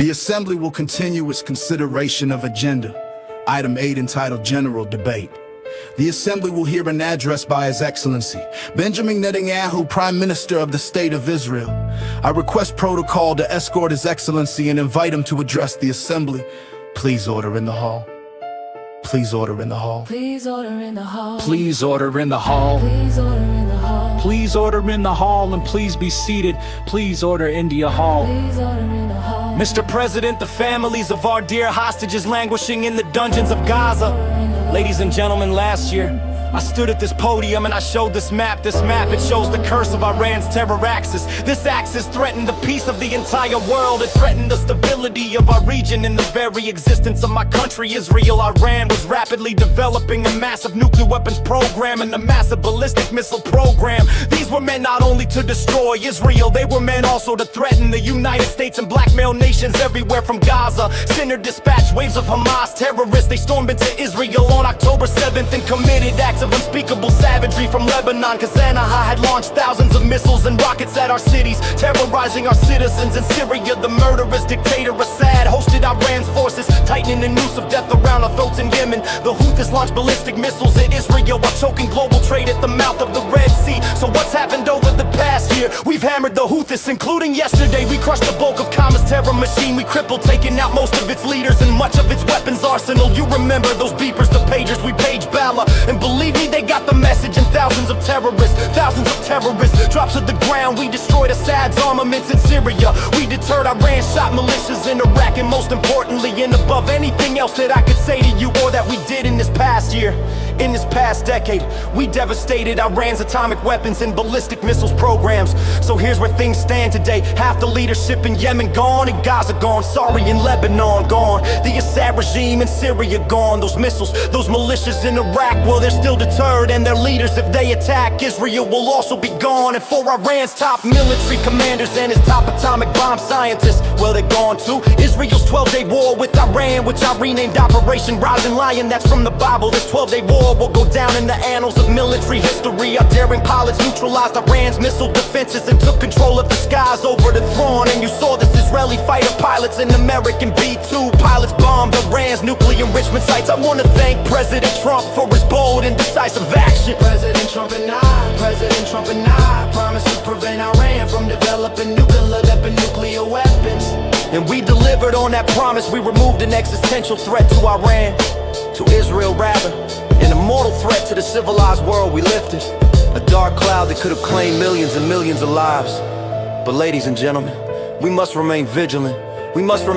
The Assembly will continue its consideration of agenda. Item 8 entitled General Debate. The Assembly will hear an address by His Excellency Benjamin Netanyahu, Prime Minister of the State of Israel. I request protocol to escort His Excellency and invite him to address the Assembly. Please order in the hall. Please order in the hall. Please order in the hall. Please order in the hall. Please order in the hall. Please order in the hall and please be seated. Please order India Hall. Please order in the hall. Mr. President, the families of our dear hostages languishing in the dungeons of Gaza. Ladies and gentlemen, last year I stood at this podium and I showed this map. This map, it shows the curse of Iran's terror axis. This axis threatened the peace of the entire world. It threatened the stability of our region and the very existence of my country, Israel. Iran was rapidly developing a massive nuclear weapons program and a massive ballistic missile program. These were meant not only to destroy Israel, they were meant also to threaten the United States and blackmail nations everywhere from Gaza. Sinner dispatched waves of Hamas terrorists. They stormed into Israel on October 7th and committed acts of unspeakable savagery from Lebanon, cause Anaha had launched thousands of missiles and rockets at our cities, terrorizing our citizens. In Syria, the murderous dictator Assad hosted Iran's forces, tightening the noose of death around our throats in Yemen. The Houthis launched ballistic missiles at Israel while choking global trade at the mouth of the Red Sea. So what's happened over the past year? We've hammered the Houthis, including yesterday. We crushed the bulk of Hamas' terror machine. We crippled, taking out most of its leaders and much of its weapons arsenal. You remember those beepers, the pagers, we paged Bala. And believe me, they got the message. And thousands of terrorists dropped to the ground. We destroyed Assad's armaments in Syria. We deterred Iran shot militias in Iraq. And most importantly, and above anything else that I could say to you or that we did in this past year, in this past decade, we devastated Iran's atomic weapons and ballistic missiles programs. So here's where things stand today. Half the leadership in Yemen gone, and Gaza gone. Sorry, in Lebanon gone. The Assad regime in Syria gone. Those missiles, those militias in Iraq, well, they're still deterred. And their leaders, if they attack Israel, will also be gone. And for Iran's top military commanders and his top atomic bomb scientists, well, they're gone too. Israel's 12-day war with Iran, which I renamed Operation Rising Lion. That's from the Bible. This 12-day war will go down in the annals of military history. Our daring pilots neutralized Iran's missile defenses and took control of the skies over the throne. And you saw this Israeli fighter pilots and American B-2 pilots bombed Iran's nuclear enrichment sites. I want to thank President Trump for his bold and decisive action. President Trump and I promise to prevent Iran from developing nuclear weapons. And we delivered on that promise. We removed an existential threat to Iran, to Israel rather, an immortal threat to the civilized world we lifted. A dark cloud that could have claimed millions and millions of lives. But ladies and gentlemen, we must remain vigilant. We must remain